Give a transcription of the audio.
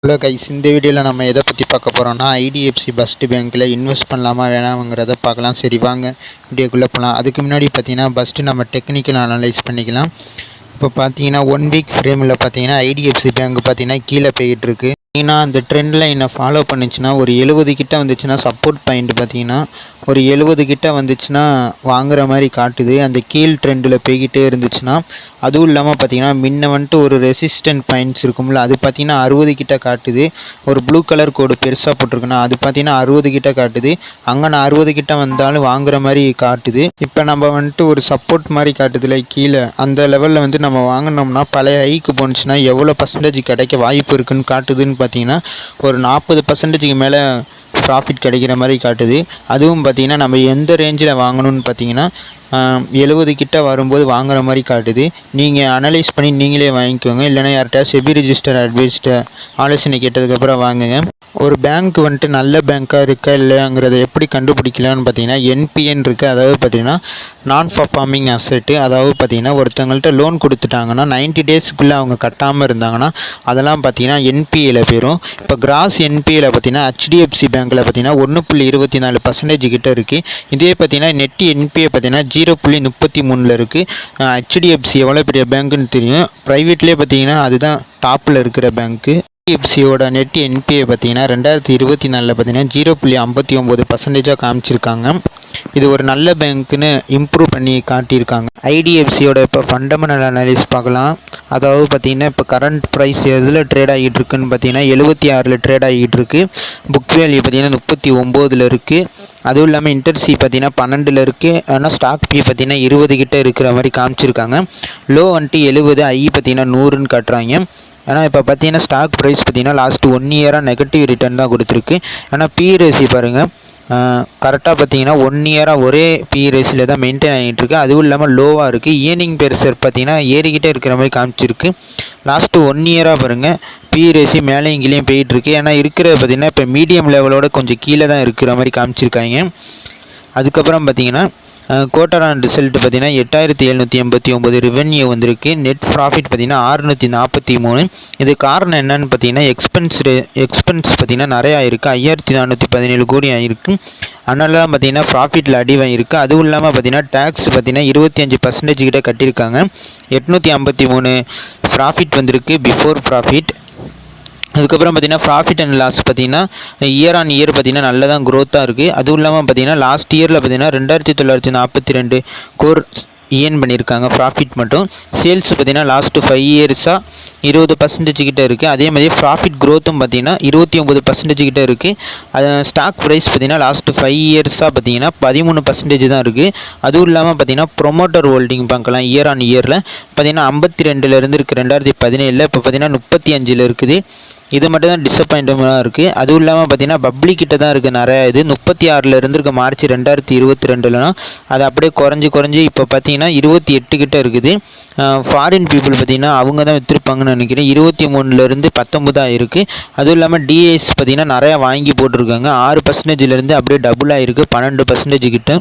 Hello guys, இந்த வீடியோவில் நம்ம எதை பற்றி பார்க்க போகிறோம்னா ஐடிஎஃப்சி ஃபஸ்ட்டு பேங்க்கில் இன்வெஸ்ட் பண்ணலாமா வேணாம்ங்கிறத பார்க்கலாம். சரி வாங்க வீடியோக்குள்ளே போகலாம். அதுக்கு முன்னாடி பார்த்தீங்கன்னா ஃபஸ்ட்டு நம்ம டெக்னிக்கல் அனலைஸ் பண்ணிக்கலாம். இப்போ பார்த்தீங்கன்னா 1 வீக் ஃப்ரேமில் பார்த்தீங்கன்னா ஐடிஎஃப்சி பேங்க் பார்த்தீங்கன்னா கீழே போய்கிட்டு இருக்கு. பார்த்தீங்கன்னா அந்த ட்ரெண்ட் லைனை ஃபாலோ பண்ணிச்சுன்னா ஒரு 70 கிட்ட வந்துச்சுன்னா சப்போர்ட் பாயிண்ட் பார்த்தீங்கன்னா ஒரு 70 கிட்ட வந்துச்சுன்னா வாங்குற மாதிரி காட்டுது. அந்த கீழ் ட்ரெண்டில் போய்கிட்டே இருந்துச்சுன்னா அதுவும் இல்லாமல் பார்த்தீங்கன்னா முன்ன வந்துட்டு ஒரு ரெசிஸ்டன்ட் பாயிண்ட்ஸ் இருக்கும்ல, அது பார்த்தீங்கன்னா 60 கிட்ட காட்டுது. ஒரு ப்ளூ கலர் கோடு பெருசாக போட்டிருக்குன்னா அது பார்த்தீங்கன்னா 60 கிட்ட காட்டுது. அங்கே நான் 60 கிட்ட வந்தாலும் வாங்குற மாதிரி காட்டுது. இப்போ நம்ம வந்துட்டு ஒரு சப்போர்ட் மாதிரி காட்டுதுல கீழே, அந்த லெவலில் வந்து நம்ம வாங்கினோம்னா பழைய ஹைக்கு போணுச்சுன்னா எவ்வளோ பர்சன்டேஜ் கிடைக்க வாய்ப்பு இருக்குன்னு காட்டுதுன்னு பார்த்தீங்கன்னா ஒரு 40% மேலே ப்ராஃபிட் கிடைக்கிற மாதிரி காட்டுது. அதுவும் பார்த்தீங்கன்னா நம்ம எந்த ரேஞ்சில் வாங்கணும்னு பார்த்தீங்கன்னா 70 கிட்ட வரும்போது வாங்குற மாதிரி காட்டுது. நீங்கள் அனலைஸ் பண்ணி நீங்களே வாங்கிக்கோங்க, இல்லைனா யார்கிட்ட செபி ரிஜிஸ்டர் அட்வைஸ்ட்டை ஆலோசனை கேட்டதுக்கப்புறம் வாங்குங்க. ஒரு பேங்க் வந்துட்டு நல்ல பேங்க்காக இருக்கா இல்லையாங்கிறத எப்படி கண்டுபிடிக்கலான்னு பார்த்தீங்கன்னா என்பிஎன் இருக்குது. அதாவது பார்த்தீங்கன்னா நான் பர்ஃபார்மிங் அசெட்டு. அதாவது பார்த்தீங்கன்னா ஒருத்தவங்கள்ட்ட லோன் கொடுத்துட்டாங்கன்னா 90 டேஸ்க்குள்ளே அவங்க கட்டாமல் இருந்தாங்கன்னா அதெல்லாம் பார்த்தீங்கன்னா என்பிஏல போயிடும். இப்போ கிராஸ் என்பிஏல பார்த்தீங்கன்னா ஹெச்டிஎஃப்சி பேங்க்கில் பார்த்தீங்கன்னா 1.24% கிட்ட இருக்குது. இதே பார்த்தீங்கன்னா நெட் என்பிஏ பார்த்தீங்கன்னா 0.33 இருக்குது. ஹெச்டிஎஃப்சி எவ்வளோ பெரிய பேங்க்குன்னு தெரியும். ப்ரைவேட்லேயே பார்த்தீங்கன்னா அதுதான் டாப்பில் இருக்கிற பேங்க்கு. ஹெச்டிஎஃப்சியோட நெட் என்பிஏ பார்த்தீங்கன்னா 2024 பார்த்தீங்கன்னா 0.59% காமிச்சிருக்காங்க. இது ஒரு நல்ல பேங்க்குன்னு இம்ப்ரூவ் பண்ணி காட்டியிருக்காங்க. ஐடிஎஃப்சியோட இப்போ ஃபண்டமெண்டல் அனலைஸ் பார்க்கலாம். அதாவது பார்த்தீங்கன்னா இப்போ கரண்ட் ப்ரைஸ் எதில் ட்ரேட் ஆகிட்டு இருக்குன்னு பார்த்தீங்கன்னா 76 ட்ரேட் ஆகிட்டு இருக்கு. புக் வேல்யூ பார்த்தீங்கன்னா 39 இருக்குது. அதுவும் இல்லாமல் இன்டர்சி பார்த்தீங்கன்னா 12 இருக்குது. ஆனால் ஸ்டாக் பி பார்த்தீங்கன்னா 20 கிட்ட இருக்கிற மாதிரி காமிச்சிருக்காங்க. லோ வந்துட்டு 70, ஐ பார்த்தீங்கன்னா 100ன்னு காட்டுறாங்க. ஆனால் இப்போ பார்த்தீங்கன்னா ஸ்டாக் ப்ரைஸ் பார்த்தீங்கன்னா லாஸ்ட் 1 இயராக நெகட்டிவ் ரிட்டர்ன் தான் கொடுத்துருக்கு. ஆனால் பி ரேசி பாருங்கள், கரெக்டாக பார்த்தீங்கன்னா 1 இயராக ஒரே பி ரேஸில் தான் மெயின்டைன் ஆகிட்டு இருக்குது. அதுவும் இல்லாமல் லோவாக இருக்குது. ஏர்னிங் பெர் ஷேர் பார்த்தீங்கன்னா ஏறிக்கிட்டே இருக்கிற மாதிரி காமிச்சிருக்கு. லாஸ்ட்டு 1 இயராக பாருங்கள் பி ரேசி மேலேயும் கீழேயும் போயிட்டுருக்கு. ஏன்னா இருக்கிறது பார்த்தீங்கன்னா இப்போ மீடியம் லெவலோட கொஞ்சம் கீழே தான் இருக்கிற மாதிரி காமிச்சிருக்காங்க. அதுக்கப்புறம் பார்த்தீங்கன்னா குவார்ட்டர் ஆன் ரிசல்ட் பார்த்தீங்கன்னா 8789 ரெவென்யூ வந்திருக்கு. நெட் ப்ராஃபிட் பார்த்தீங்கன்னா 643. இது காரணம் என்னன்னு பார்த்தீங்கன்னா எக்ஸ்பென்ஸ் பார்த்தீங்கன்னா நிறையா இருக்குது. 5417 கோடி ஆகிருக்கு. அதனால தான் பார்த்தீங்கன்னா ப்ராஃபிட்டில் அடி வாங்கியிருக்கு. அதுவும் இல்லாமல் பார்த்தீங்கன்னா டேக்ஸ் பார்த்தீங்கன்னா 25% கிட்ட கட்டியிருக்காங்க. 853 ப்ராஃபிட் வந்திருக்கு பிஃபோர் ப்ராஃபிட். அதுக்கப்புறம் பார்த்தீங்கன்னா ப்ராஃபிட் அண்ட் லாஸ் பார்த்தீங்கன்னா இயர் ஆன் இயர் பார்த்தீங்கன்னா நல்லா தான் க்ரோத்தாக இருக்குது. அதுவும் இல்லாமல் பார்த்தீங்கன்னா லாஸ்ட் இயரில் பார்த்தீங்கன்னா 2942 கோர் ஏர்ன் பண்ணியிருக்காங்க ப்ராஃபிட் மட்டும். சேல்ஸ் பார்த்தீங்கன்னா லாஸ்ட்டு 5 இயர்ஸாக 20% கிட்ட இருக்குது. அதே மாதிரி ப்ராஃபிட் க்ரோத்தும் பார்த்தீங்கன்னா 29% கிட்ட இருக்குது. அது ஸ்டாக் ப்ரைஸ் பார்த்தீங்கன்னா லாஸ்ட்டு 5 இயர்ஸாக பார்த்தீங்கன்னா 13% தான் இருக்குது. அதுவும் இல்லாமல் பார்த்தீங்கன்னா ப்ரொமோட்டர் ஹோல்டிங் பார்க்கலாம். இயர் ஆன் இயரில் பார்த்தீங்கன்னா 52 இருக்குது 2017. இப்போ பார்த்தீங்கன்னா 35 இருக்குது. இது மட்டும் தான் டிசப்பாயின்மெண்ட்டாக இருக்குது. அதுவும் இல்லாமல் பார்த்தீங்கன்னா பப்ளிக் கிட்ட தான் இருக்குது நிறையா. இது 36 இருந்திருக்கு மார்ச் 2022. அது அப்படியே குறைஞ்சி இப்போ பார்த்தீங்கன்னா 28 கிட்ட இருக்குது. ஃபாரின் பீப்புள் பார்த்தீங்கன்னா அவங்க தான் விற்றுருப்பாங்கன்னு நினைக்கிறேன். 23 19 இருக்குது. அதுவும் இல்லாமல் டிஎஸ் பார்த்தீங்கன்னா நிறையா வாங்கி போட்டிருக்காங்க. 6% அப்படியே டபுள் ஆகிருக்கு 12% கிட்ட.